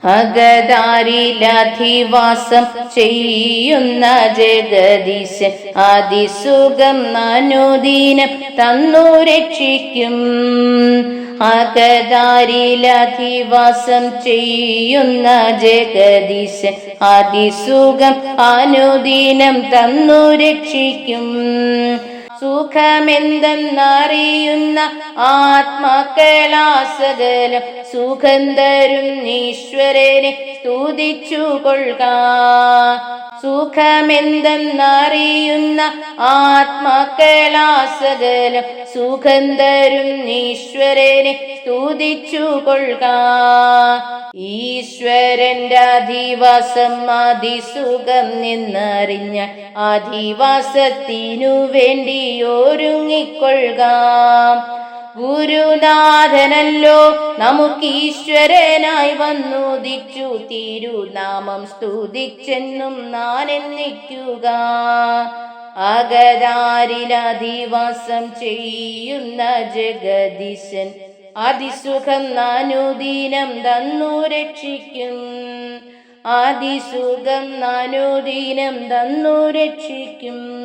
അകതാരിലധിവാസം ചെയ്യുന്ന ജഗദീശൻ അതിസുഖം അനുദിനം തന്നു രക്ഷിക്കും. അകതാരിലധിവാസം ചെയ്യുന്ന ജഗദീശൻ അതിസുഖം അനുദിനം തന്നു രക്ഷിക്കും. സുഖമെന്തെന്നറിയുന്ന ആത്മാക്കളാസകലം സുഖം തരും ഈശ്വരനെ സ്തുതിച്ചു കൊള്ളുക. സുഖമെന്തെന്നറിയുന്ന ആത്മാക്കളാസകലം സുഖം തരും ഈശ്വരനെ സ്തുതിച്ചു കൊള്ളുക. ഈശ്വരന്റെ അധിവാസം അതിസുഖം എന്നറിഞ്ഞ അധിവാസത്തിനു വേണ്ടി ഒരുങ്ങിക്കൊള്ളുക. ഗുരുനാഥനല്ലോ നമുക്കീശ്വരനായി വന്നുദിച്ചു തിരുനാമം സ്തുതിച്ചെന്നും നാനെന്നിക്കുക. അകതാരിലധിവാസം ചെയ്യുന്ന ജഗദീശൻ അതിസുഖം അനുദിനം തന്നു രക്ഷിക്കും. അതിസുഖം അനുദിനം തന്നു രക്ഷിക്കും.